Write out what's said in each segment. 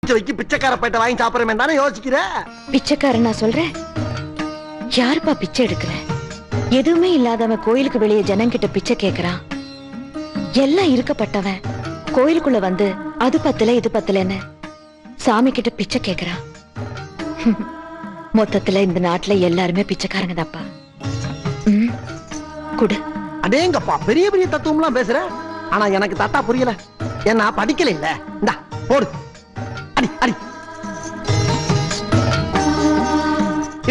முடிஞ்ச வைக்க பிச்சைக்கார பைட்ட வாங்கி சாப்பிடுறமே தானே யோசிக்கிற? பிச்சைக்காரன் நான் சொல்றேன். யாருப்பா பிச்சை எடுக்கிற? எதுவுமே இல்லாதவன் கோயிலுக்கு வெளியே ஜனங்கிட்ட பிச்சை கேக்குறான். எல்லாம் இருக்கப்பட்டவன் கோயிலுக்குள்ள வந்து அது பத்தல இது பத்தலன்னு சாமி கிட்ட பிச்சை கேக்குறான். மொத்தத்துல இந்த நாட்டுல எல்லாருமே பிச்சைக்காரங்க தாப்பா. குடு. அடேங்கப்பா, பெரிய பெரிய தத்துவம்லாம் பேசுற. ஆனா எனக்கு தாத்தா புரியல. ஏன்னா படிக்கல இல்ல. இந்தா போடு. அடி அடி.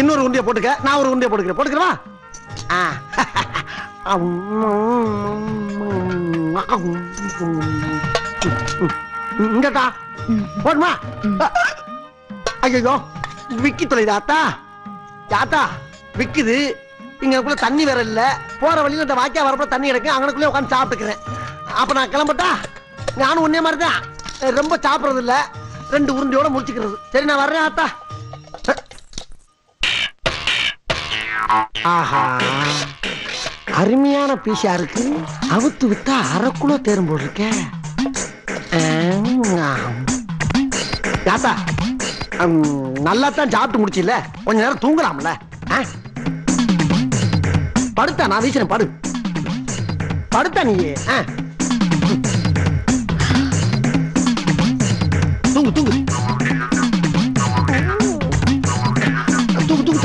இன்னொரு உண்டிய போட்டுக்க, நான் ஒரு உண்டிய போட்டுக்கிறேன். போட்டுக்கிறவா? இங்கடா போடுமா? ஐயோ விக்கி தொலைதா ஆத்தா. தாத்தா விக்குது. இங்கக்குள்ள தண்ணி வேற இல்ல. போற வழியில இந்த வாக்கியா வரப்ப தண்ணி கிடக்கு. அங்கனக்குள்ளே உட்காந்து சாப்பிட்டுக்கிறேன். அப்ப நான் கிளம்பட்டா? நானும் ஒன்னே மாதிரி தான். ரொம்ப சாப்பிடுறது இல்ல. 2 உருண்டையோட முடிச்சுக்கிறது. சரி நான் வர்றேன் ஆத்தா. ஆஹா, அருமையான பீஸா இருக்கு. அவுத்து விட்டா 1/2 கிலோ தேரும் போல் இருக்க. தாத்தா நல்லா தான் சாப்பிட்டு முடிச்சில்ல, கொஞ்ச நேரம் தூங்கலாம்ல? படுத்தா நான் வீசுறேன். படு படுத்தா நீ. தூங்கு தூங்கு தூங்கு தூங்கு.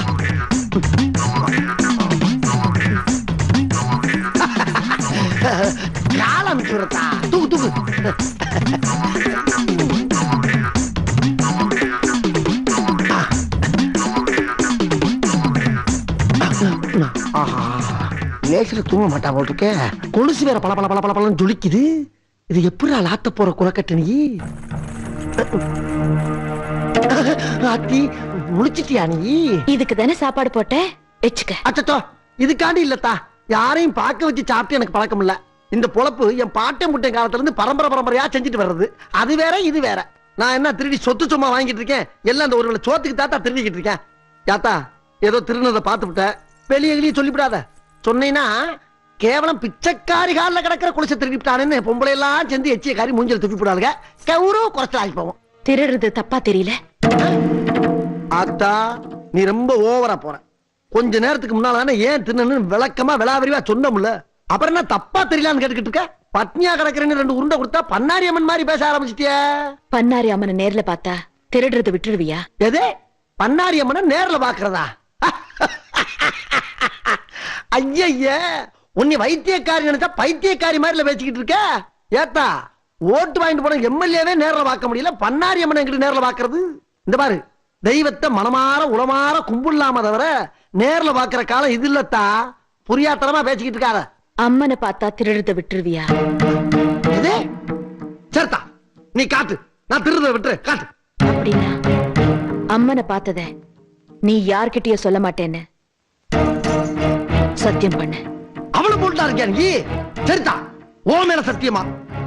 கால அமைச்சுடா. தூங்கு தூங்கு. லேசில தூங்க மாட்டா போல் இருக்க. கொலுசு வேற பல பல பல பல பலன்னு ஜொலிக்குது. இது எப்படி லாத்த போற குறக்கட்டு நீ? ஆத்தி முழிச்சிட்டியா நீ? இதுக்கு தானே சாப்பாடு போட்டேன், வெச்சுக்க. அச்சச்சோ, இதுக்காண்டி இல்லத்தா. யாரையும் பார்க்க வச்சு சாப்பிட்டு எனக்கு பழக்கம் இல்ல. இந்த பொழப்பு என் பாட்டை முட்டை காலத்துல இருந்து பரம்பரை பரம்பரையா செஞ்சுட்டு வர்றது. அது வேற இது வேற. நான் என்ன திருடி சொத்து சும்மா வாங்கிட்டு இருக்கேன்? எல்லாம் இந்த ஒரு வேளை சோத்துக்கு தாத்தா திருடிக்கிட்டு இருக்கேன். யாத்தா ஏதோ திருநதை பார்த்து விட்ட, வெளியே வெளியே சொல்லிவிடாத. சொன்னீங்கன்னா கேவலம் பிச்சைக்காரி கால கிடக்கிற குளிச்ச திருடிவிட்டானு பொம்பளை எல்லாம் சேர்ந்து எச்சிய காரி மூஞ்சல் துப்பி போடாதுங்க. கௌரவ குறைச்சல் ஆகி போவோம். திருடுறது தப்பா தெரியல ஆத்தா? நீ ரொம்ப ஓவரா போற. கொஞ்ச நேரத்துக்கு முன்னால ஏன் தின்னு விளக்கமா விளாவரிவா சொன்னோம்ல. அப்புறம் என்ன தப்பா தெரியலான்னு கேட்டுக்கிட்டு இருக்க? பத்னியா கிடக்குறேன்னு 2 உருண்டை கொடுத்தா பன்னாரி அம்மன் மாதிரி பேச ஆரம்பிச்சிட்டியா? பன்னாரி அம்மனை நேர்ல பார்த்தா திருடுறது விட்டுருவியா? எது? பன்னாரி அம்மனை நேர்ல பாக்குறதா? ஐய, உன்னை வைத்தியக்காரி நினைச்சா பைத்தியக்காரி மாதிரில பேசிக்கிட்டு இருக்க. ஏத்தா ஓட்டு வாங்கிட்டு போன எம்எல்ஏவே நேர்ல பார்க்க முடியல, பன்னாரி அம்மனை எங்கிட்ட நேர்ல பாக்குறது? இந்த பாரு, தெய்வத்தை மனமாற உளமாற கும்பிடலாம தவிர நேர்ல பாக்குற காலம் இது இல்லத்தா. புரியாத்தனமா பேசிக்கிட்டு இருக்காத. அம்மனை பார்த்தா திருடுறத விட்டுருவியா? எது? சரிதா, நீ காட்டு. நான் திருடுறத விட்டுரு, காட்டு. அப்படின்னா அம்மனை பார்த்தத நீ யார்கிட்டயே சொல்ல மாட்டேன்னு சத்தியம் பண்ண. அவளு போட்டா இருக்கியா நீ? சரிதா, ஓ மேல சத்தியமா?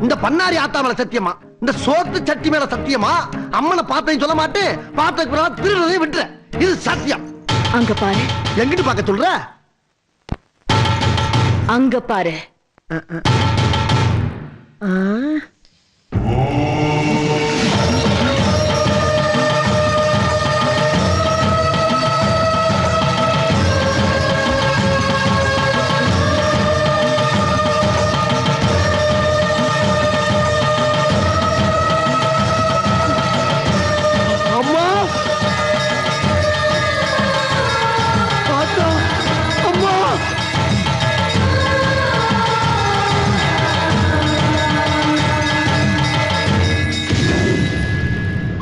இந்த பன்னாரி ஆத்தா மேல சத்தியமா? இந்த சோத்து சட்டி மேல சத்தியமா? அம்மனை பார்த்தேன்னு சொல்ல மாட்டேன். பார்த்த திருடுறதை விட்டுற. இது சத்தியம். அங்க பாரு. எங்கிட்டு பார்க்க சொல்ற? அங்க பாரு.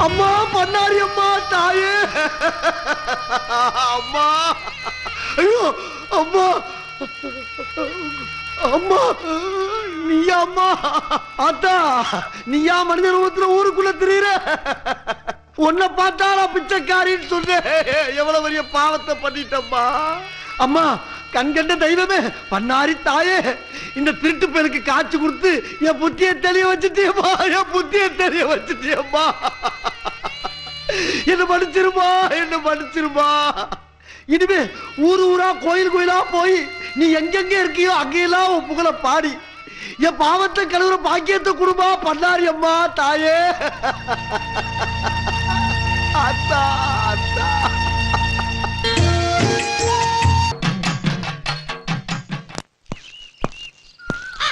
அம்மா பண்ணாரி அம்மா, தாயே அம்மா. ஐயோ அம்மா, அம்மா நீயா? அம்மா ஆத்தா, நீயா மனித ரூபத்துல ஊருக்குள்ள திரியிற? உன்னை பார்த்தா நான் பிச்சைக்காரின்னு சொன்னேன். எவ்வளவு பெரிய பாவத்தை பண்ணிட்டம்மா. அம்மா கண்கண்ட தெய்வமே, பண்ணாரி தாயே, இந்த திருட்டு பேருக்கு காட்சி கொடுத்து என் புத்தியை தெளிய வச்சுட்டியம்மா. என் புத்தியை தெளிய வச்சுட்டியம்மா. என்ன மன்னிச்சிருமா, என்ன மன்னிச்சிருமா. இனிமே ஊரு ஊரா கோயில் கோயிலா போய் நீ எங்கெங்க இருக்கியோ அங்கெல்லாம் உன் புகழ பாடி என் பாவத்தை கழுவுற பாக்கியத்தை கொடுமா பண்ணாரி அம்மா தாயே.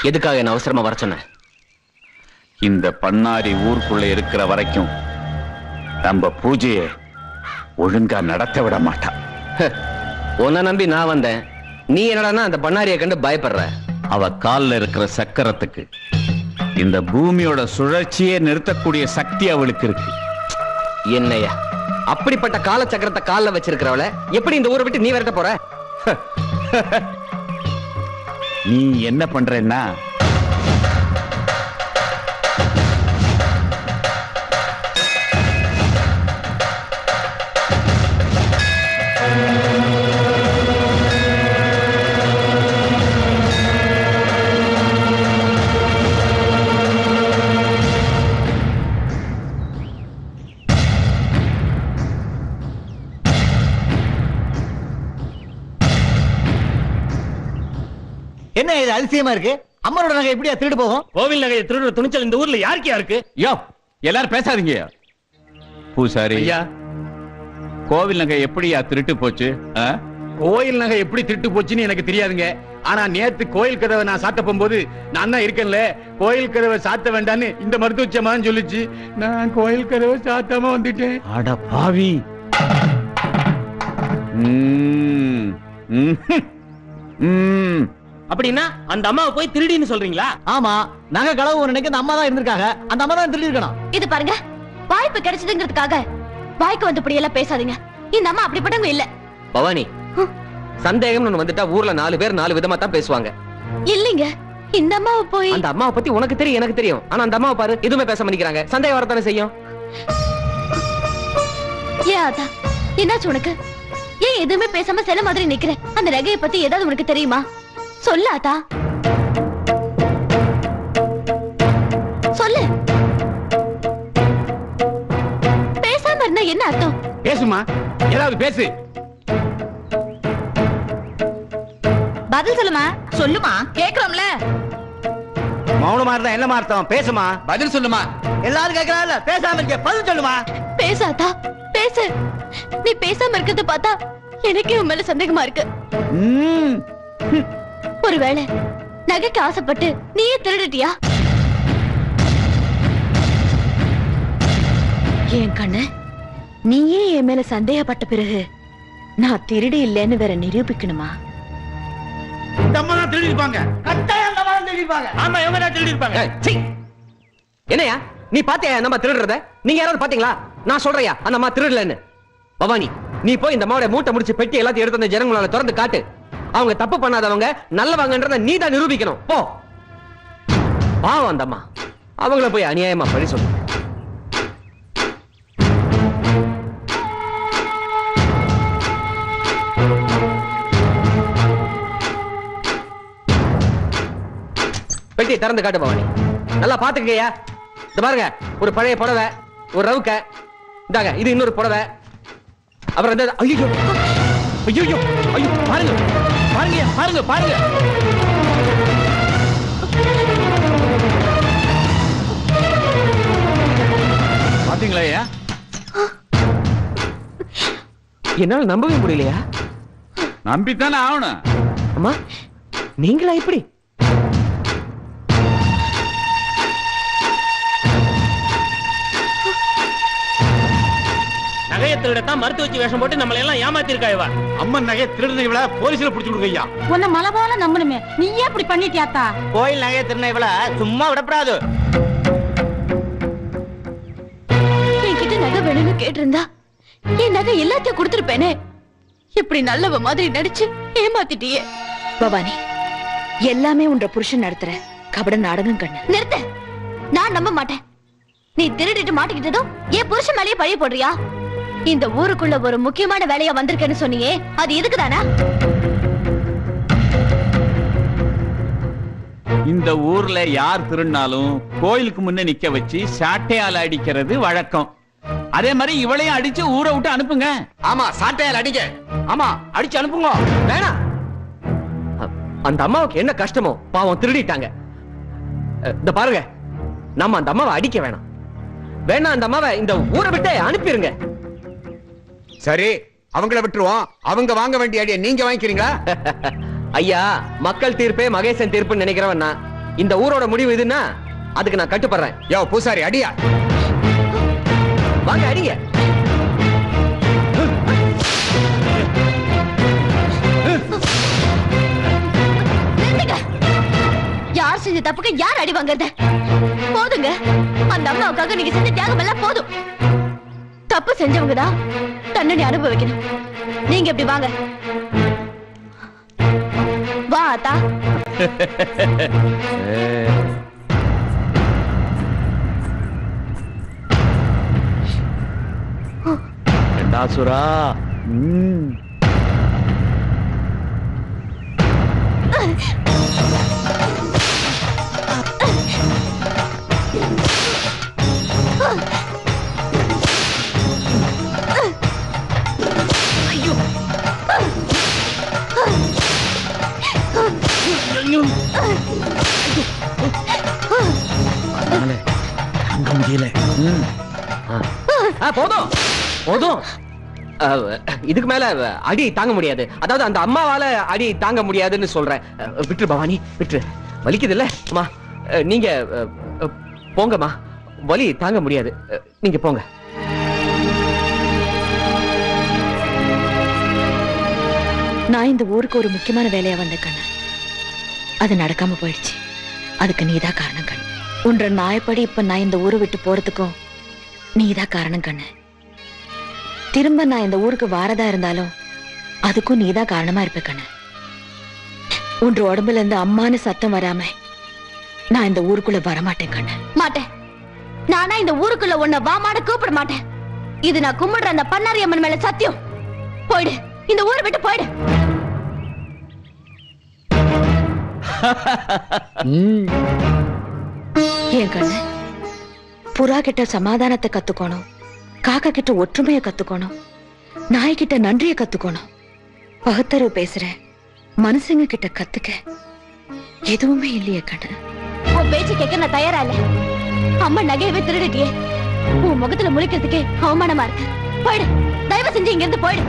எதுக்காக என்ன அவசரமா வர சொன்ன? இந்த பண்ணாரி ஊருக்குள்ள இருக்கிற வரைக்கும் நம்ம பூஜையை ஒழுங்கா நடத்த விட மாட்டான். உன்னை நம்பி நான் வந்தேன், நீ என்னடான்னா அந்த பண்ணாரியை கண்டு பயப்படுற. அவ கால்ல இருக்கிற சக்கரத்துக்கு இந்த பூமியோட சுழற்சியே நிறுத்தக்கூடிய சக்தி அவளுக்கு இருக்கு. என்னையா அப்படிப்பட்ட கால சக்கரத்தை கால்ல வச்சிருக்கிறவள எப்படி இந்த ஊரை விட்டு நீ விரட்ட போற? நீ என்ன பண்றேன்னா என்ன இது அதிசயமா இருக்கு? அம்மனோட நகை எப்படியா திருடு போகும்? கோவில் நகையை திருடுற துணிச்சல் இந்த ஊர்ல யாருக்கா இருக்கு? யோ எல்லாரும் பேசாதீங்க. பூசாரி ஐயா, கோவில் நகை எப்படியா திருட்டு போச்சு? கோயில் நகை எப்படி திருட்டு போச்சுன்னு எனக்கு தெரியாதுங்க. ஆனா நேத்து கோயில் கதவை நான் சாத்த போகும்போது நான் தான் இருக்கேன்ல, கோயில் கதவை சாத்த வேண்டான்னு இந்த மருத்துவச்சமான்னு சொல்லிச்சு. நான் கோயில் கதவை சாத்தாம வந்துட்டேன். அட பாவி. அப்படின்னா அந்த அம்மாவை போய் திருடின்னு சொல்றீங்களா? ஆமா, நகை களவு ஒரு நினைக்க அந்த அம்மா தான் இருந்திருக்காங்க. அந்த அம்மா தான் திருடி இருக்கணும். இது பாருங்க, வாய்ப்பு கிடைச்சதுங்கிறதுக்காக வாய்க்கு வந்து இப்படி எல்லாம் பேசாதீங்க. இந்த அம்மா அப்படிப்பட்டவங்க இல்ல. பவானி, சந்தேகம் வந்துட்டா ஊர்ல 4 பேர் 4 விதமா தான் பேசுவாங்க. இல்லீங்க, இந்த அம்மாவை போய் அந்த அம்மாவை பத்தி உனக்கு தெரியும், எனக்கு தெரியும். ஆனா அந்த அம்மாவை பாரு, எதுவுமே பேச மாட்டேங்கிறாங்க. சந்தேகம் வரத்தானே செய்யும். ஏன் ஆத்தா, என்னாச்சு உனக்கு? ஏன் எதுவுமே பேசாம சில மாதிரி நிக்கிற? அந்த நகையை பத்தி ஏதாவது உனக்கு தெரியுமா? சொல்லு ஆத்தா, சொல்லு. பேசாம இருந்தா என்ன அர்த்தம்? பேசுமா, ஏதாவது பேசு. பதில் சொல்லுமா. சொல்லுமா, கேக்குறோம்ல. மௌனமா இருந்தா என்ன அர்த்தம்? பேசுமா, பதில் சொல்லுமா. எல்லாரும் கேக்குறாங்கல்ல, பேசாம இருக்க, பதில் சொல்லுமா. பேசாதா, பேசு. நீ பேசாம இருக்கிறத பார்த்தா எனக்கே உன் மேல சந்தேகமா இருக்கு. ஒருவேளை நகைக்கு ஆசைப்பட்டு நீயே திருடிட்டியா? என் கண்ணு, நீயே என் மேல சந்தேகப்பட்ட பிறகு நான் திருடி இல்லைன்னு வேற நிரூபிக்கணுமா? இந்த அம்மா தான் திருடி இருப்பாங்க. கட்டாயம் அந்த அம்மா தான் திருடி இருப்பாங்க. ஆமா, இவங்க தான் திருடி இருப்பாங்க. என்னையா நீ பாத்தியா நம்ம திருடுறத? நீங்க யாராவது பாத்தீங்களா? நான் சொல்றையா அந்த அம்மா திருடலன்னு. பவானி, நீ போய் இந்த அம்மாவோட மூட்டை முடிச்சு பெட்டி எல்லாத்தையும் எடுத்து அந்த ஜனங்களால திறந்து காட்டு. அவங்க தப்பு பண்ணாதவங்க நல்லவங்கன்றத நீ தான் நிரூபிக்கணும். போ. பாவம் அந்த அம்மா, அவங்கள போய் அநியாயமா பழி சொல்லு. பெட்டி திறந்து காட்டு பவானி. நல்லா பாத்துக்கயா. இந்த பாருங்க, ஒரு பழைய புடவை, ஒரு ரவுக்க, இந்தாங்க இது இன்னொரு புடவை, அப்புறம் இந்த ஐயோ ஐயோ ஐயோ பாருங்க பாருங்க பாருங்க பாருங்க. பாத்தீங்களா? என்னால நம்பவே முடியலையா? நம்பித்தானே ஆகணும். அம்மா, நீங்களா இப்படி? நகையை திருடத்தான் மருத்துவ வச்சு வேஷம் போட்டு நம்மள எல்லாம் ஏமாத்தி இருக்கா. அம்மன் நகையை திருடுன இவள போலீஸ்ல புடிச்சு விடுங்க ஐயா. உன்னை மலை போல நம்பணுமே, நீ ஏன் இப்படி பண்ணிட்டியாத்தா? கோயில் நகையை திருடின இவள சும்மா விடப்படாது. என்கிட்ட நகை வேணும்னு கேட்டிருந்தா என் நகை எல்லாத்தையும் கொடுத்திருப்பேனே. இப்படி நல்லவ மாதிரி நடிச்சு ஏமாத்திட்டியே. பவானி, எல்லாமே உன்ற புருஷன் நடத்துற கபட நாடகம் கண்ணு. நிறுத்த. நான் நம்ப மாட்டேன். நீ திருடிட்டு மாட்டிக்கிட்டதும் என் புருஷன் மேலேயே பழிய போடுறியா? இந்த ஊருக்குள்ள ஒரு முக்கியமான வேலையா வந்திருக்கேன்னு சொன்னியே, அது எதுக்குதானா? இந்த ஊர்ல யார் திருநாளும் கோயிலுக்கு முன்ன நிக்க வச்சு சாட்டையால அடிக்கிறது வழக்கம். அதே மாதிரி இவளையும் அடிச்சு ஊரை விட்டு அனுப்புங்க. ஆமா, சாட்டையால் அடிங்க. ஆமா, அடிச்சு அனுப்புங்க. வேணாம். அந்த அம்மாவுக்கு என்ன கஷ்டமோ பாவம், திருடிட்டாங்க. இந்த பாருங்க, நம்ம அந்த அம்மாவை அடிக்க வேணாம். வேணா அந்த அம்மாவை இந்த ஊரை விட்டு அனுப்பிடுங்க. சரி, அவங்கள விட்டுருவோம். அவங்க வாங்க வேண்டிய அடியை நீங்க வாங்கிக்கிறீங்களா? ஐயா, மக்கள் தீர்ப்பே மகேசன் தீர்ப்புன்னு நினைக்கிறவன் நான். இந்த ஊரோட முடிவு இதுன்னா அதுக்கு நான் கட்டுப்படுறேன். யோ பூசாரி அடியா. வாங்க அடிங்க. யார் செஞ்ச தப்புக்கு யார் அடி வாங்குறது? போதுங்க, அந்த அம்மாவுக்காக நீங்க செஞ்ச தியாகம் எல்லாம் போதும். தப்பு செஞ்சவங்க தான் தண்டனை அனுபவிக்கணும். நீங்க இப்படி வாங்க. வா அத்தா. கண்டாசுரா. போதும் போதும். இதுக்கு மேல அடி தாங்க முடியாது. அதாவது அந்த அம்மாவால அடி தாங்க முடியாதுன்னு சொல்றேன். விட்டுரு பவானி, விட்டுரு. வலிக்குது இல்ல அம்மா? நீங்க போங்கம்மா, வலி தாங்க முடியாது. நீங்க போங்க. நான் இந்த ஊருக்கு ஒரு முக்கியமான வேலையா வந்த கண்ணு, அது நடக்காம போயிடுச்சு. அதுக்கு நீதான் காரணம் கண்ணு. உன்ற நாயப்படி இப்ப நான் இந்த ஊரை விட்டு போறதுக்கும் நீதான் காரணம் கண்ணு. திரும்ப நான் இந்த ஊருக்கு வாரதா இருந்தாலும் அதுக்கும் நீதான் காரணமா இருப்ப கண்ணு. உன்ற உடம்புல இருந்து அம்மானு சத்தம் வராம நான் இந்த ஊருக்குள்ள வரமாட்டேன் கண்ணு. மாட்டேன். நானா இந்த ஊருக்குள்ள உன்னை வாமாட கூப்பிட மாட்டேன். இது நான் கும்பிடுற அந்த பண்ணாரி அம்மன் மேல சத்தியம். போயிடு, இந்த ஊரை விட்டு போயிடு. ஏன் கண்ணு, புறா கிட்ட சமாதானத்தை கத்துக்கணும், காக்கா கிட்ட ஒற்றுமையை கத்துக்கணும், நாய்கிட்ட நன்றியை கத்துக்கணும். பகுத்தறிவு பேசுற மனுஷங்க கிட்ட கத்துக்க எதுவுமே இல்லையே கண்ணு. உன் பேச்சு கேட்க நான் தயாரா இல்ல. அம்மா நகையவே திருடிட்டியே, உன் முகத்துல முழிக்கிறதுக்கே அவமானமா இருக்கு. போயிடு, தயவு செஞ்சு இங்க இருந்து போயிடு.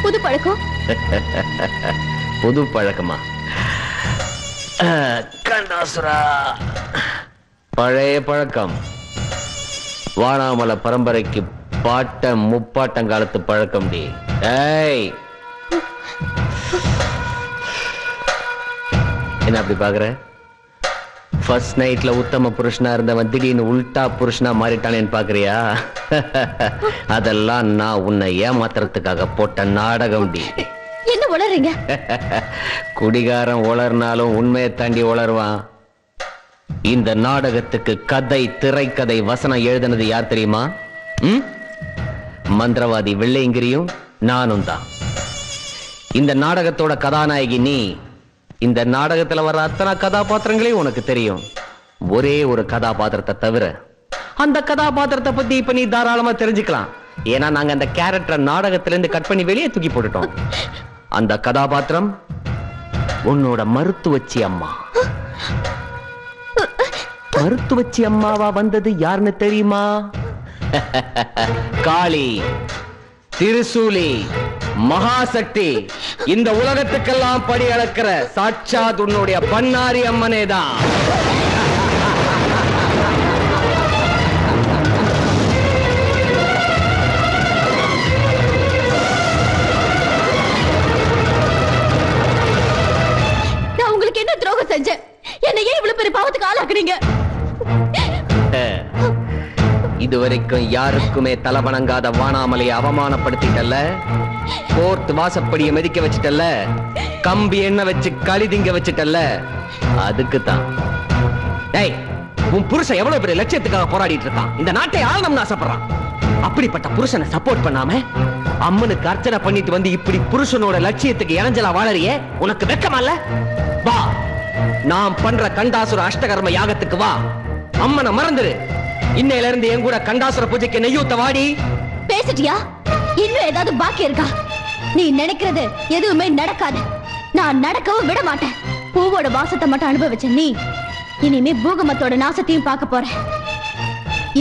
புது பழக்கம். புது பழக்கமா? கண்டாசுரா, பழைய பழக்கம். வானாமல பரம்பரைக்கு பாட்ட முப்பாட்டங்காலத்து பழக்கம். டி என்ன அப்படி பாக்குற? ஃபர்ஸ்ட் நைட்ல உத்தம புருஷனா இருந்தவன் திடீர்னு உல்டா புருஷனா மாறிட்டானேன்னு பாக்குறியா? அதெல்லாம் நான் உன்னை ஏமாத்துறதுக்காக போட்ட நாடகம். டி என்ன உளறீங்க? குடிகாரன் உளர்னாலும் உண்மையை தாண்டி உளருவான். இந்த நாடகத்துக்கு கதை, திரைக்கதை, வசனம் எழுதினது யார் தெரியுமா? மந்திரவாதி வெள்ளையங்கிரியும் நானும் தான். இந்த நாடகத்தோட கதாநாயகி நீ. இந்த நாடகத்துல வர அத்தனை கதாபாத்திரங்களையும் உனக்கு தெரியும். ஒரே ஒரு கதாபாத்திரத்தை தவிர அந்த கதாபாத்திரத்தை பத்தி இப்ப நீ தாராளமா தெரிஞ்சுக்கலாம். ஏன்னா நாங்க அந்த கேரக்டரை நாடகத்திலிருந்து கட் பண்ணி வெளியே தூக்கி போட்டுட்டோம். அந்த கதாபாத்திரம் உன்னோட மருத்துவச்சி அம்மா. மருத்துவச்சி அம்மாவா வந்தது யாருன்னு தெரியுமா? காளி, திருசூலி, மகாசக்தி, இந்த உலகத்துக்கெல்லாம் படி அளக்கிற சாட்சாத் உன்னுடைய பண்ணாரி அம்மனே தான். இதுவரைக்கும் யாருக்குமே தலை வணங்காத வானாமலையை அவமானப்படுத்திட்டல்ல, கோர்ட் வாசப்படியை மிதிக்க வச்சிட்டல்ல, கம்பி எண்ண வச்சு களிதிங்க வச்சிட்டல்ல, அதுக்கு தான். டேய், உன் புருஷன் எவ்வளவு பெரிய லட்சியத்துக்காக போராடிட்டு இருக்கான், இந்த நாட்டை ஆளணும்னு ஆசைப்படுறான். அப்படிப்பட்ட புருஷனை சப்போர்ட் பண்ணாம அம்மனுக்கு அர்ச்சனை பண்ணிட்டு வந்து இப்படி புருஷனோட லட்சியத்துக்கு இறஞ்சலா வாழறியே, உனக்கு வெக்கமல்ல? வா, நாம் பண்ற கண்டாசுர அஷ்டகர்ம யாகத்துக்கு வா. அம்மனை மறந்துரு. இன்னையில இருந்து என் கூட கண்டாசுர பூஜைக்கு நெய்யூத்த வாடி. பேசிட்டியா? இன்னும் ஏதாவது பாக்கி இருக்கா? நீ நினைக்கிறது எதுவுமே நடக்காது. நான் நடக்கவும் விட மாட்டேன். பூவோட வாசத்தை மட்டும் அனுபவிச்ச நீ இனிமே பூகமத்தோட நாசத்தையும் பார்க்க போற.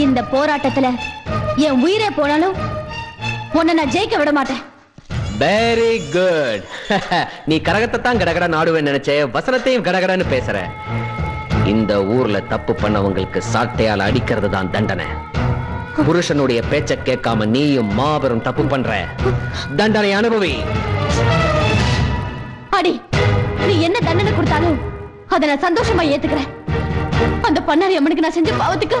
இந்த போராட்டத்துல என் உயிரே போனாலும் உன்னை நான் ஜெயிக்க விட மாட்டேன். Very good. நீ கரகத்தை தான் கடகட நாடுவேன்னு நினைச்சே, வசனத்தையும் கடகடன்னு பேசுற. இந்த ஊர்ல தப்பு பண்ணவங்களுக்கு சாட்டையால் அடிக்கிறது தான் தண்டனை. புருஷனுடைய பேச்ச கேட்காம நீயும் மாபெரும் தப்பு பண்ற. தண்டனை அனுபவி. அடி, நீ என்ன தண்டனை கொடுத்தாலும் அதை நான் சந்தோஷமா ஏத்துக்கிறேன். அந்த பண்ணாரி அம்மனுக்கு நான் செஞ்ச பாவத்துக்கு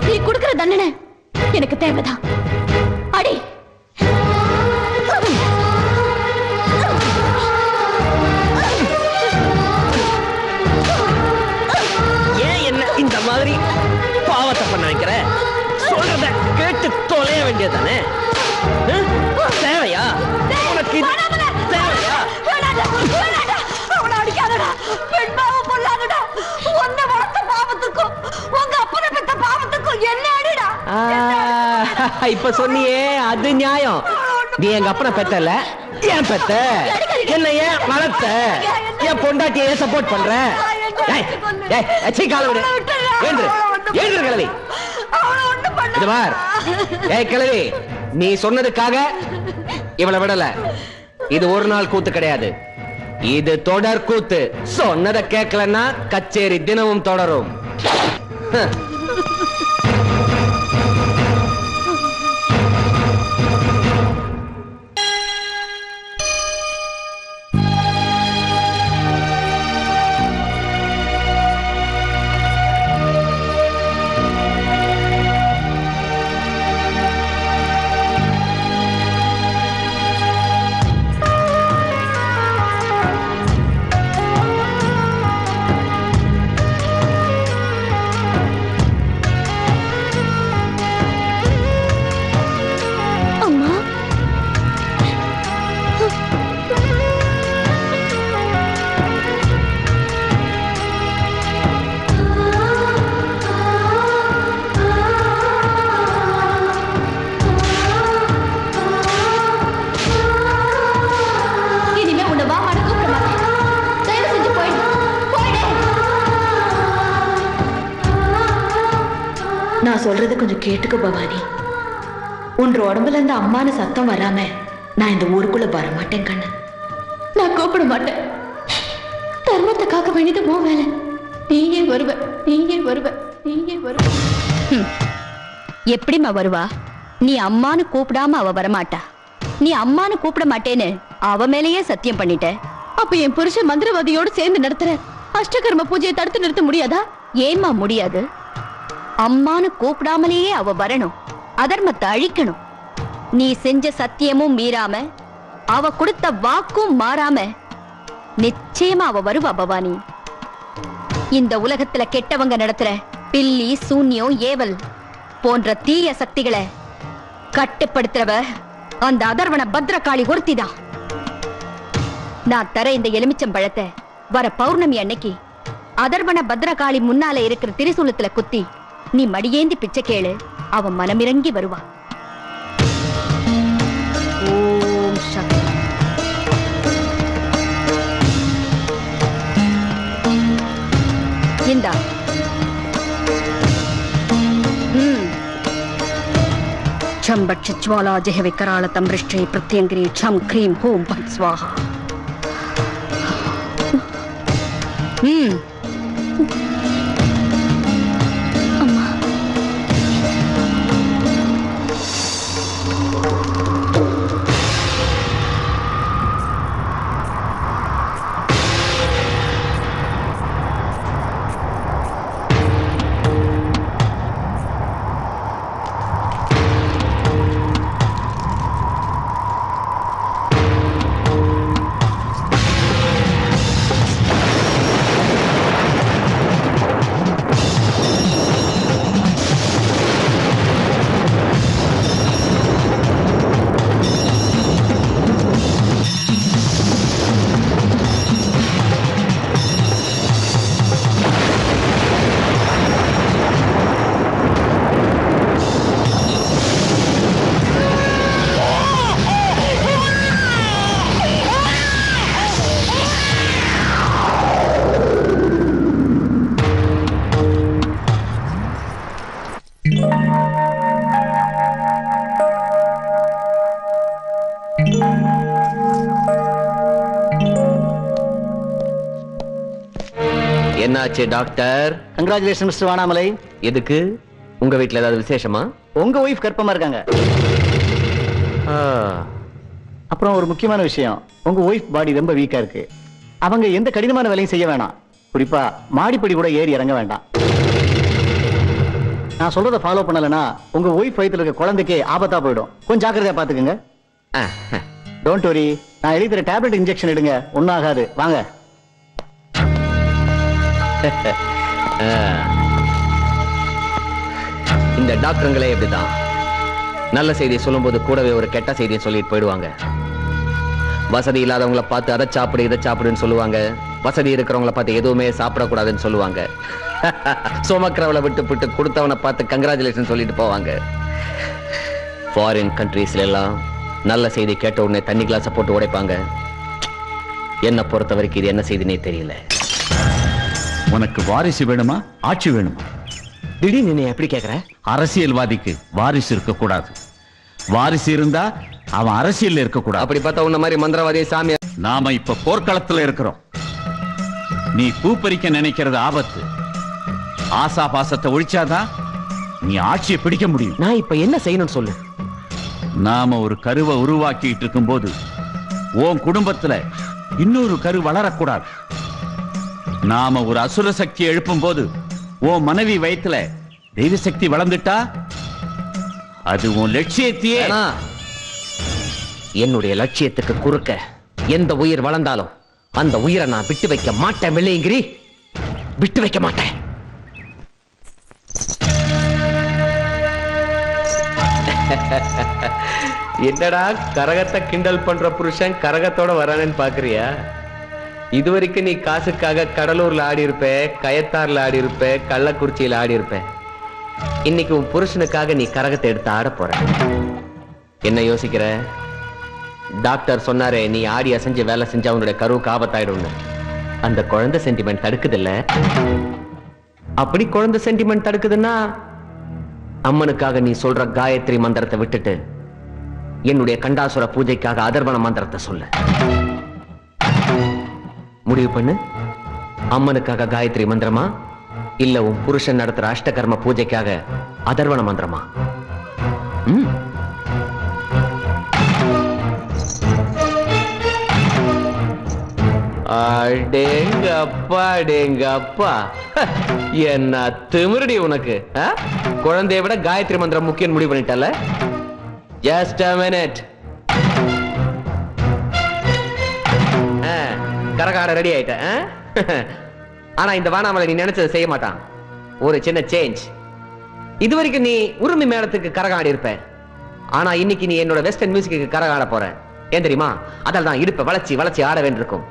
நீ கொடுக்கிற தண்டனை எனக்கு தேவைதான். அடி. ஏன் என்ன இந்த மாதிரி பாவத்தை பண்ண வைக்கிற? சொல்றத கேட்டு தொலைய வேண்டியதானே? தேவையா உனக்கு? தேவையா? இப்ப சொன்னியே அது நியாயம். நீ எங்க அப்பனை பெத்தல, ஏன் பெத்த? என்ன ஏன் வளர்த்த? என் பொண்டாட்டியை ஏன் சப்போர்ட் பண்ற? கிழவி, நீ சொன்னதுக்காக இவளை விடல. இது ஒரு நாள் கூத்து கிடையாது, இது தொடர் கூத்து. சொன்னதை கேட்கலன்னா கச்சேரி தினமும் தொடரும். நான் சொல்றத கொஞ்சம் கேட்டுக்க பவானி. உன் உடம்புல இருந்து அம்மானு சத்தம் வராம நான் இந்த ஊருக்குள்ள வரமாட்டேன் கண்ணு. நான் கூப்பிட மாட்டேன். தர்மத்தை காக்க வேண்டியது போ வேலை. நீயே வருவ, நீயே வருவ, நீயே வருவ. எப்படிமா வருவா? நீ அம்மானு கூப்பிடாம அவ வரமாட்டா. நீ அம்மானு கூப்பிட மாட்டேன்னு அவ மேலேயே சத்தியம் பண்ணிட்ட. அப்ப என் புருஷன் மந்திரவாதியோடு சேர்ந்து நடத்துற அஷ்டகர்ம பூஜையை தடுத்து நிறுத்த முடியாதா? ஏன்மா முடியாது? அம்மானு கூப்பிடாமலேயே அவ வரணும், அதர்மத்தை அழிக்கணும். நீ செஞ்ச சத்தியமும் மீறாம, அவ கொடுத்த வாக்கும் மாறாம நிச்சயமா அவ வருவா பவானி. இந்த உலகத்துல கெட்டவங்க நடத்துற பில்லி, சூன்யம், ஏவல் போன்ற தீய சக்திகளை கட்டுப்படுத்துறவ அந்த அதர்வன பத்ரகாளி ஒருத்திதான். நான் தர இந்த எலுமிச்சம் பழத்தை வர பௌர்ணமி அன்னைக்கு அதர்வன பத்ரகாளி முன்னால இருக்கிற திரிசூலத்துல குத்தி நீ மடியேந்தி பிச்சை கேளு, அவன் மனமிறங்கி வருவா. ஓம் சக்தி. இந்தா. छम बट ज्वाला जह विकराल तमृष्टे प्रत्यंग्री छम क्रीम होम भट स्वाहा. என்னாச்சு டாக்டர்? Congratulation mister Vanamalai. எதுக்கு? உங்க வீட்ல ஏதாவது விசேஷமா? உங்க ஒய்ஃப் கர்ப்பமா இருக்காங்க. ஆ, அப்புறம் ஒரு முக்கியமான விஷயம், உங்க ஒய்ஃப் பாடி ரொம்ப வீக்கா இருக்கு. அவங்க எந்த கடினமான வேலையும் செய்ய வேணாம். குறிப்பா மாடிப்படி கூட ஏறி இறங்க வேண்டாம். நான் சொல்றத ஃபாலோ பண்ணலனா உங்க ஒய்ஃப் வயித்துல இருக்க குழந்தைக்கு ஆபத்தா போயிடும். கொஞ்சம் ஜாக்கிரதையா பாத்துக்கங்க. ஆ, டோன்ட் வரி, நான் எழுதி தர டேப்லெட் இன்ஜெக்ஷன் எடுங்க, ஒன்னும் ஆகாது. வாங்க. இந்த டாக்டருங்களே இப்படிதான். நல்ல செய்தியை சொல்லும்போது கூடவே ஒரு கெட்ட செய்தியை சொல்லிட்டு போயிடுவாங்க. வசதி இல்லாதவங்களை பார்த்து அதை சாப்பிடு இதை சாப்பிடுன்னு சொல்லுவாங்க. வசதி இருக்கிறவங்களை பார்த்து எதுவுமே சாப்பிடக்கூடாதுன்னு சொல்லுவாங்க. சுமக்கிறவளை விட்டு கொடுத்தவனை பார்த்து கங்க்ராச்சுலேஷன் சொல்லிட்டு போவாங்க. ஃபாரின் கண்ட்ரீஸ்ல எல்லாம் நல்ல செய்தி கேட்ட உடனே தண்ணி கிளாஸை போட்டு உடைப்பாங்க. என்னை பொறுத்த வரைக்கும் இது என்ன செய்தினே தெரியல. உனக்கு வாரிசு வேணுமா ஆட்சி வேணுமா? திடீர்னு நீ எப்படி கேக்குற? அரசியல்வாதிக்கு வாரிசு இருக்க கூடாது. வாரிசு இருந்தா அவன் அரசியல் இருக்க கூடாது. அப்படி பார்த்தா உன்ன மாதிரி மந்திரவாதி சாமி. நாம இப்ப போர்க்களத்துல இருக்கிறோம். நீ பூப்பறிக்க நினைக்கிறது ஆபத்து. ஆசா பாசத்தை ஒழிச்சாதான் நீ ஆட்சியை பிடிக்க முடியும். நான் இப்ப என்ன செய்யணும்னு சொல்லு. நாம ஒரு கருவை உருவாக்கிட்டு இருக்கும் போது உன் குடும்பத்துல இன்னொரு கரு வளரக்கூடாது. நாம ஒரு அசுர சக்தி எழுப்பும் போது உன் மனைவி வயித்துல தெய்வ சக்தி வளர்ந்துட்டா அது உன் லட்சியத்தையே. என்னுடைய லட்சியத்துக்கு குறுக்க எந்த உயிர் வளர்ந்தாலும் அந்த உயிரை நான் விட்டு வைக்க மாட்டேன். வெள்ளையங்கிரி, விட்டு வைக்க மாட்டேன். என்னடா கரகத்தை கிண்டல் பண்ற புருஷன் கரகத்தோட வரானேன்னு பாக்குறியா? இதுவரைக்கும் நீ காசுக்காக கடலூர்ல ஆடி இருப்ப, கயத்தார்ல ஆடி இருப்ப, கள்ளக்குறிச்சியில ஆடி இருப்ப. இன்னைக்கு உன் புருஷனுக்காக நீ கரகத்தை எடுத்து ஆட போற. என்ன யோசிக்கிற? டாக்டர் சொன்னாரே, நீ ஆடி அசைஞ்சு வேலை செஞ்சா அவனுடைய கருவுக்கு ஆபத்தாயிடும். அந்த குழந்தை சென்டிமெண்ட் தடுக்குதுல்ல? அப்படி குழந்தை சென்டிமெண்ட் தடுக்குதுன்னா அம்மனுக்காக நீ சொல்ற காயத்ரி மந்திரத்தை விட்டுட்டு என்னுடைய கண்டாசுர பூஜைக்காக அதர்வன மந்திரத்தை சொல்லு. முடிவு பண்ணு. அம்மனுக்காக காயத்ரி மந்திரமா, இல்ல உன் புருஷன் நடத்துற அஷ்டகர்ம பூஜைக்காக அதர்வன மந்திரமா? அடேங்கப்பா அடேங்கப்பா, என்ன திமிருடி உனக்கு. குழந்தைய விட காயத்ரி மந்திரம் முக்கியம் முடிவு பண்ணிட்டல. Just a minute. கரகாட ரெடி ஆயிட்ட. ஆனா இந்த வானாமலை நீ நினைச்சதை செய்ய மாட்டான். ஒரு சின்ன சேஞ்ச். இதுவரைக்கும் நீ உரிமை மேளத்துக்கு கரகாடி இருப்ப. ஆனா இன்னைக்கு நீ என்னோட வெஸ்டர்ன் மியூசிக்கு கரகாட போற. ஏன் தெரியுமா? அதால் தான் இடுப்ப வளைச்சி வளைச்சி ஆட வேண்டியிருக்கும்.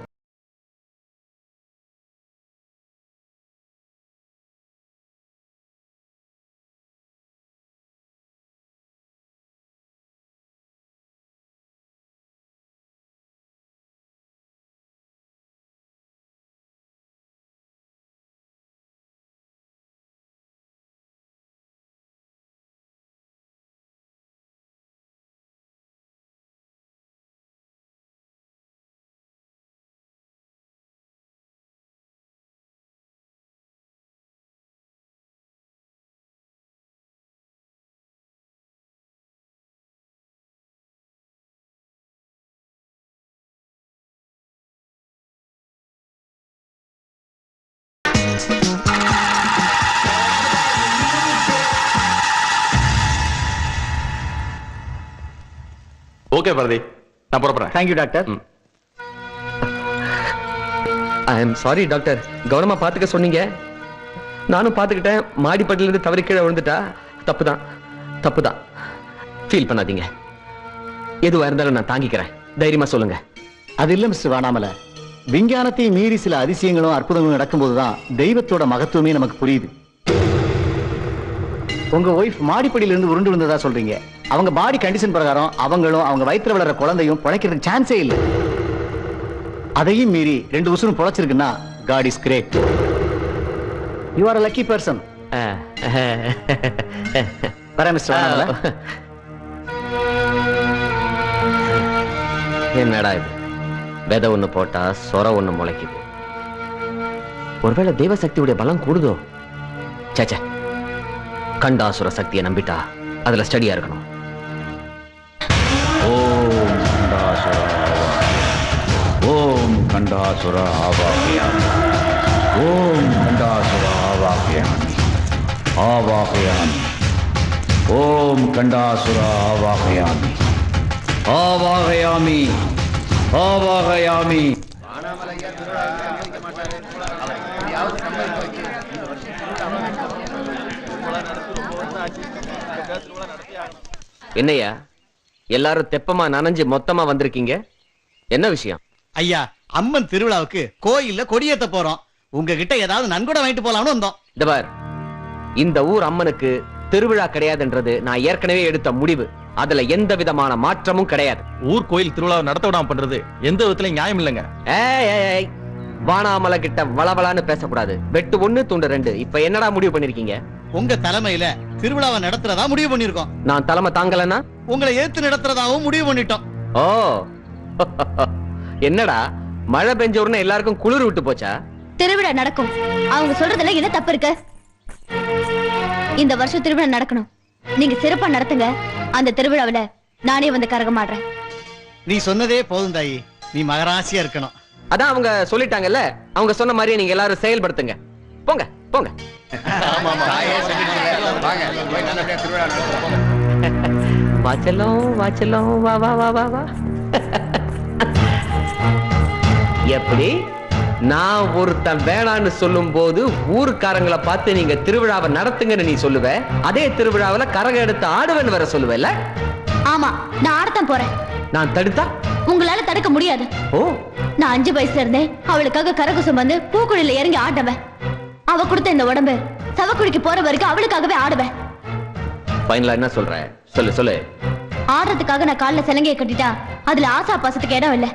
ஓகே பாரதி, நான் புறப்படுறேன். Thank you doctor. I am sorry doctor. கவனமா பாத்துக்க சொன்னீங்க, நானும் பாத்துக்கிட்டேன். மாடிப்பட்டில இருந்து தவறி கீழே விழுந்துட்டா. தப்புதான் தப்புதான். ஃபீல் பண்ணாதீங்க. எதுவா இருந்தாலும் நான் தாங்கிக்கிறேன். தைரியமா சொல்லுங்க. அது இல்ல மிஸ்டர் வானாமலை, விஞ்ஞானத்தை மீறி சில அதிசயங்களும் அற்புதங்களும் நடக்கும்போதுதான் தெய்வத்தோட மகத்துவமே நமக்கு புரியுது. உங்க ஒய்ஃப் மாடிப்படியில இருந்து உருண்டு வந்ததா சொல்றீங்க. அவங்க பாடி கண்டிஷன் பிரகாரம் அவங்களும் அவங்க வயித்துல வளர குழந்தையும் பிழைக்கிறதுக்கு சான்ஸே இல்லை. அதையும் மீறி 2 உசுரும் பிழைச்சிருக்குன்னா God is great. You are a lucky person. வரேன் மிஸ்டர் வானாமலை. என்னடா இது? விதை ஒண்ணு போட்டா சொர ஒண்ணு முளைக்குது. ஒருவேளை தெய்வ சக்தியுடைய பலம் கூடுதோ? சேச்சே, கண்டாசுர சக்தியை நம்பிட்டா அதுல ஸ்டடியா இருக்கணும். ஓம் கண்டாசுர ஆவாகயாமி. ஓம் கண்டாசுர ஆவாகயாமி. ஆவாகயாமி. ஓம் கண்டாசுர ஆவாகயாமி. ஆவாகயாமி. ஆவாகயாமி. என்னையா எல்லாரும் தெப்பமா நனைஞ்சு மொத்தமா வந்திருக்கீங்க? என்ன விஷயம்? ஐயா, அம்மன் திருவிழாவுக்கு கோயில்ல கொடியேத்த போறோம். உங்ககிட்ட ஏதாவது நன்கொடை வாங்கிட்டு போலாம்னு வந்தோம். இந்த பார், இந்த ஊர் அம்மனுக்கு திருவிழா கிடையாதுன்றது நான் ஏற்கனவே எடுத்த முடிவு. அதுல எந்த விதமான மாற்றமும் கிடையாது. ஊர் கோயில் திருவிழாவை நடத்த விடாம பண்றது எந்த விதத்திலும் நியாயம் இல்லைங்க. ஏய், வானாமலை கிட்ட வளவளான்னு பேசக்கூடாது. வெட்டு 1 துண்டு 2. இப்ப என்னடா முடிவு பண்ணிருக்கீங்க? உங்க தலைமையில திருவிழாவை நடத்துறதா முடிவு பண்ணிருக்கோம். நான் தலைமை தாங்கலன்னா உங்களை ஏத்து நடத்துறதாவும் முடிவு பண்ணிட்டோம். ஓ என்னடா மழை பெஞ்ச உடனே எல்லாருக்கும் குளிர் விட்டு போச்சா? திருவிழா நடக்கும். அவங்க சொல்றதுல என்ன தப்பு இருக்கு? இந்த வருஷம் திருவிழா நடக்கணும். நீங்க சிறப்பா நடத்துங்க. அந்த திருவிழாவில நானே வந்து கரகமாடுறேன். நீ சொன்னதே போதும் தாயி. நீ மகராசியா இருக்கணும். அதான் அவங்க சொல்லிட்டாங்கல்ல, அவங்க சொன்ன மாதிரியே நீங்க எல்லாரும் செயல்படுத்துங்க. போங்க போங்க. வாச்சலம் வாச்சலம் வா வா வா வா வா. எப்படி நான் ஒருத்தன் வேணான்னு சொல்லும் போது ஊருக்காரங்களை பார்த்து நீங்க திருவிழாவை நடத்துங்கன்னு நீ சொல்லுவ, அதே திருவிழாவில கரகம் எடுத்து ஆடுவேன்னு வர சொல்லுவல? ஆமா, நான் ஆடத்தான் போறேன். நான் தடுத்தா உங்களால தடுக்க முடியாது. ஓ, நான் 5 வயசுல இருந்தே அவளுக்காக கரகம் சுமந்து பூக்குழியில இறங்கி ஆடுவேன். அவ கொடுத்த இந்த உடம்பு சவக்குழிக்கு போற வரைக்கும் அவளுக்காகவே ஆடுவேன். ஃபைனலா என்ன சொல்ற? சொல்லு சொல்லு. ஆடுறதுக்காக நான் கால்ல சிலங்கையை கட்டிட்டா அதுல ஆசா பாசத்துக்கு இடம் இல்ல.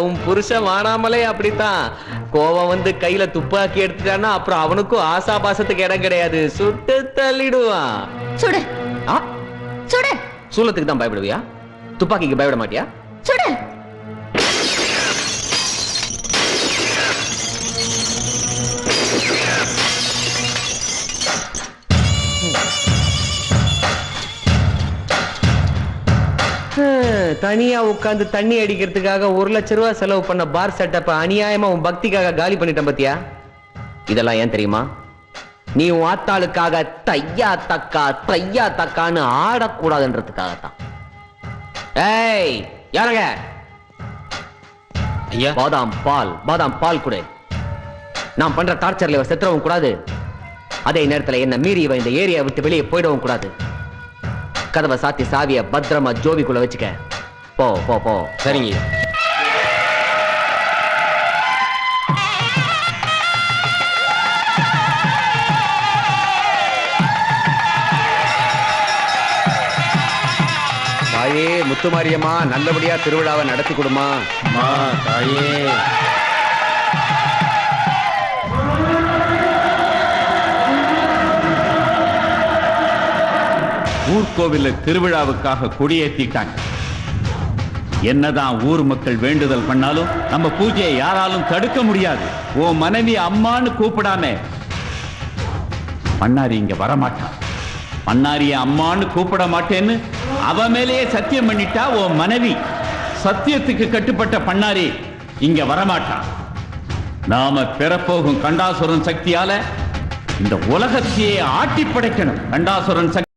உன் புருஷன் வானாமலே அப்படித்தான். கோவம் வந்து கையில துப்பாக்கி எடுத்துட்டான்னா அப்புறம் அவனுக்கும் ஆசா பாசத்துக்கு இடம் கிடையாது. சுட்டு தள்ளிடுவான். சுடு சுடு. சூலத்துக்கு தான் பயப்படுவியா? துப்பாக்கிக்கு பயப்பட மாட்டியா? சுடு. தனியா உட்கார்ந்து தண்ணி அடிக்கிறதுக்காக 1 லட்சம் ரூபாய் செலவு பண்ண பார் செட்டப்ப அநியாயமா உன் பக்திக்காக காலி பண்ணிட்டேன் பாத்தியா? இதெல்லாம் ஏன் தெரியுமா? நீ உன் ஆத்தாளுக்காக தையா தக்கான்னு ஆடக்கூடாதுன்றதுக்காகத்தான். ஏய் யாருங்க? ஐயா, பாதாம் பால் கொடு. நான் பண்ற டார்ச்சர்ல இவ செத்துறவும் கூடாது. அதே நேரத்துல என்ன மீறி இவ இந்த ஏரியா விட்டு வெளியே போயிடவும் கூடாது. கதவை சாத்தி சாவிய பத்திரமா ஜோபிக்குள்ள வச்சுக்க. போ போ போ. சரிங்க. தாயே முத்துமாரியம்மா, நல்லபடியா திருவிழாவை நடத்தி கொடுமா. தாயே. ஊர்கோவில திருவிழாவுக்காக கொடியேத்திட்டாங்க. என்னதான் ஊர் மக்கள் வேண்டுதல் பண்ணாலும் நம்ம பூஜையை யாராலும் தடுக்க முடியாது. ஓ மனைவி அம்மான்னு கூப்பிடாம பண்ணாரி இங்க வரமாட்டான். பண்ணாரிய அம்மான்னு கூப்பிட மாட்டேன்னு அவ மேலேயே சத்தியம் பண்ணிட்டா ஓ மனைவி. சத்தியத்துக்கு கட்டுப்பட்ட பண்ணாரி இங்க வரமாட்டான். நாம பெறப்போகும் கண்டாசுரன் சக்தியால இந்த உலகத்தையே ஆட்டி படைக்கணும். கண்டாசுரன் சக்தி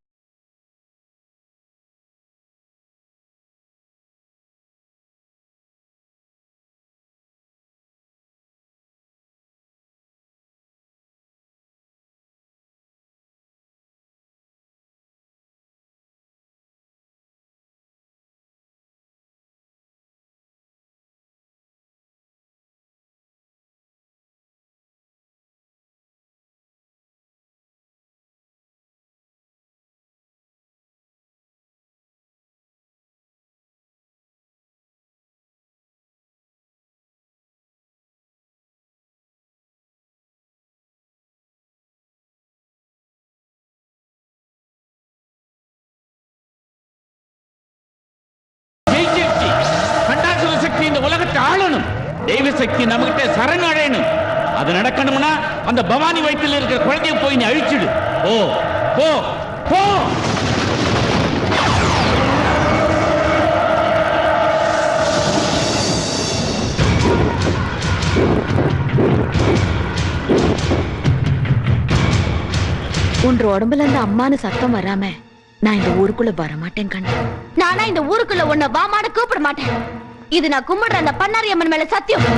தெய்வ சக்தி நம்மகிட்ட சரண் அடையணும். அது நடக்கணும்னா அந்த பவானி வயிற்றில் இருக்கிற குழந்தைய போய் நீ அழிச்சிடு. போ போ போ. உன்ற உடம்புல இருந்து அம்மானு சத்தம் வராம நான் இந்த ஊருக்குள்ள வரமாட்டேன் கண்ணு. நானா இந்த ஊருக்குள்ள உன்னை வாமாட கூப்பிட மாட்டேன். இது நான் கும்பிடுற அந்த பண்ணாரி அம்மன் மேல சத்தியம்.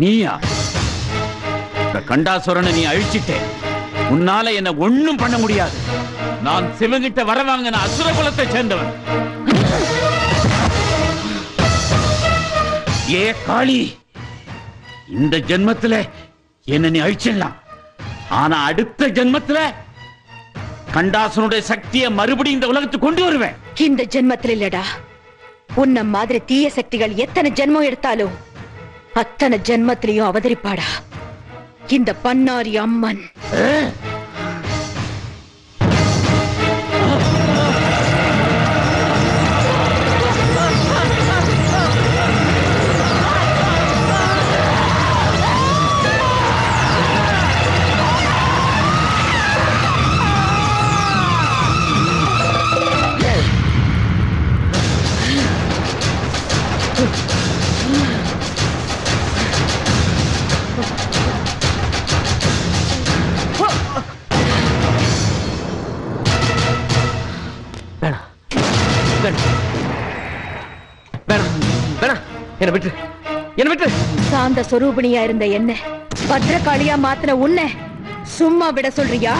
நீயா? இந்த கண்டாசுரனை நீ அழிச்சிட்டே. உன்னால என்ன ஒண்ணும் பண்ண முடியாது. நான் சிவங்கிட்ட வர வாங்கின அசுர குலத்தை சேர்ந்தவன். ஏ காளி, இந்த ஜென்மத்துல என்ன நீ அழிச்சிடலாம். ஆனா அடுத்த ஜென்மத்துல கண்டாசுரனுடைய சக்தியை மறுபடியும் இந்த உலகத்துக்கு கொண்டு வருவேன். இந்த ஜென்மத்துல இல்லடா, உன்ன மாதிரி தீய சக்திகள் எத்தனை ஜென்மம் எடுத்தாலும் அத்தனை ஜென்மத்திலையும் அவதரிப்பாடா இந்த பண்ணாரி அம்மன். என்ன விட்டு என்ன விட்டு சாந்த சொரூபிணியா இருந்த என்ன பத்ரகாளியா மாத்தின உன்னை சும்மா விட சொல்றியா?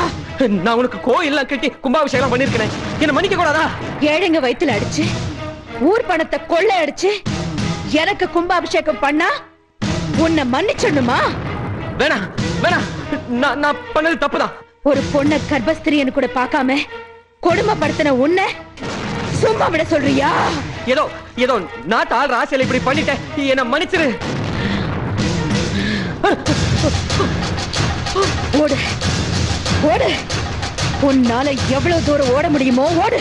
நான் உனக்கு கோயில்லாம் கட்டி கும்பாபிஷேகம் பண்ணிருக்கேன். என்ன மன்னிக்க கூடாதா? ஏழைங்க வயித்துல அடிச்சு ஊர் பணத்தை கொள்ளை அடிச்சு எனக்கு கும்பாபிஷேகம் பண்ணா உன்னை மன்னிச்சிடணுமா? வேணாம் வேணாம், நான் பண்ணது தப்புதான். ஒரு பொண்ண கர்ப்பஸ்திரியன்னு கூட பார்க்காம கொடுமைப்படுத்தின உன்னை சும்மா விட சொல்றியா? ஏதோ ஏதோ நாட்டு ஆள் ராசியில இப்படி பண்ணிட்டேன், என்ன மன்னிச்சிரு. ஓடு ஓடு, உன்னால எவ்வளவு தூரம் ஓட முடியுமோ ஓடு.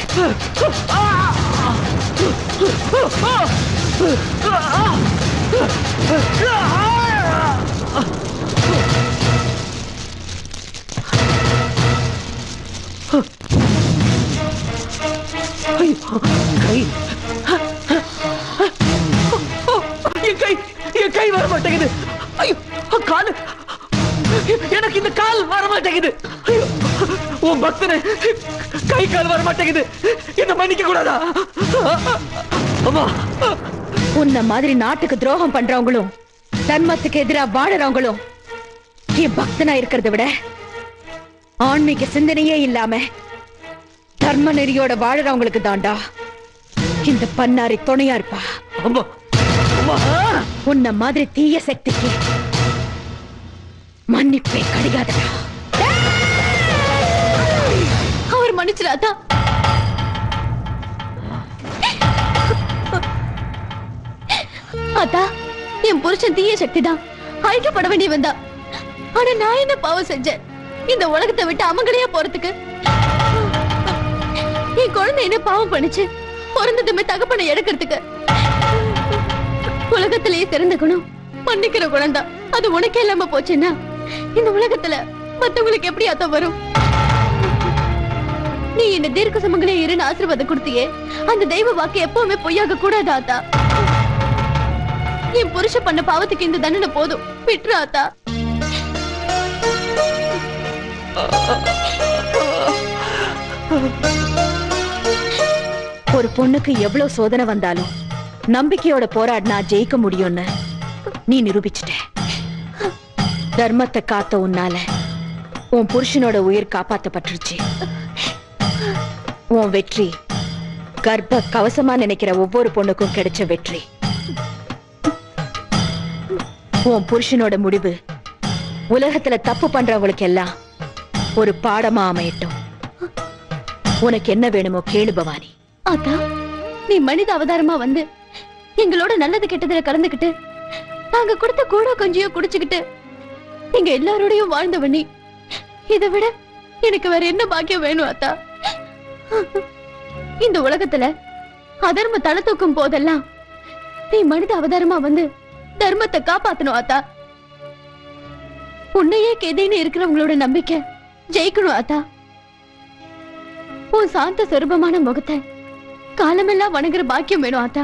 என் கை வர மாட்டேங்குது. கால், எனக்கு இந்த கால் வர மாட்டேங்குது. உன் பக்தனை கை கால் வர மாட்டேங்குது, என்ன மன்னிக்க கூடாதா? அம்மா, உன்ன மாதிரி நாட்டுக்கு துரோகம் பண்றவங்களும் தர்மத்துக்கு எதிரா வாழறவங்களும் என் பக்தனா இருக்கிறத விட ஆன்மீக சிந்தனையே இல்லாம தர்ம நெறியோட வாழறவங்களுக்கு தாண்டா இந்த பண்ணாரி துணையா இருப்பா. உன்ன மாதிரி தீய சக்திக்கு மன்னிப்பே கிடையாதுடா. அவர் மன்னிச்சிடாதா? அத்தா, என் புருஷன் தீய சக்தி தான், அழிக்கப்பட வேண்டியவன் தான். ஆனா நான் என்ன பாவம் செஞ்சேன் இந்த உலகத்தை விட்டு அமங்கலையா போறதுக்கு? என் குழந்தை என்ன பாவம் பண்ணுச்சு பிறந்ததுமே தகப்பனை எடுக்கிறதுக்கு? உலகத்திலேயே சிறந்த குணம் மன்னிக்கிற குணம் தான். அது உனக்கே இல்லாம போச்சுன்னா இந்த உலகத்துல மத்தவங்களுக்கு எப்படி அத்த வரும்? நீ என்ன தீர்க்க சமங்களே இருன்னு ஆசீர்வாதம் கொடுத்தியே, அந்த தெய்வ வாக்கு எப்பவுமே பொய்யாக கூடாது ஆத்தா. என் புருஷ பண்ண பாவத்துக்கு இந்த தண்டனை போதும், விட்டுரு ஆத்தா. ஒரு பொண்ணுக்கு எவ்வளவு சோதனை வந்தாலும் நம்பிக்கையோட போராடினா ஜெயிக்க முடியும்னு நீ நிரூபிச்சிட்ட. தர்மத்தை காத்த உன்னால உன் புருஷனோட உயிர் காப்பாத்தப்பட்டுருச்சு. உன் வெற்றி கர்ப்ப கவசமா நினைக்கிற ஒவ்வொரு பொண்ணுக்கும் கிடைச்ச வெற்றி. உன் புருஷனோட முடிவு உலகத்துல தப்பு பண்றவங்களுக்கு எல்லாம் ஒரு பாடமா அமையட்டும். உனக்கு என்ன வேணுமோ கேளு பவானி. ஆத்தா, நீ மனித அவதாரமா வந்து எங்களோட நல்லது கெட்டதுல கலந்துகிட்டு நாங்க கொடுத்த கூட கொஞ்சியோ குடிச்சுக்கிட்டு நீங்க எல்லாரோடையும் வாழ்ந்தவ நீ. இதை விட எனக்கு வேற என்ன பாக்கியம் வேணும் ஆத்தா? இந்த உலகத்துல அதர்ம தலை தூக்கும் போதெல்லாம் நீ மனித அவதாரமா வந்து தர்மத்தை காப்பாத்தணும் ஆத்தா. உன்னையே கெதின்னு இருக்கிறவங்களோட நம்பிக்கை ஜெயிக்கணும் ஆத்தா. உன் சாந்த சொரூபமான முகத்தை காலமெல்லாம் வணங்குற பாக்கியம் வேணும் ஆத்தா.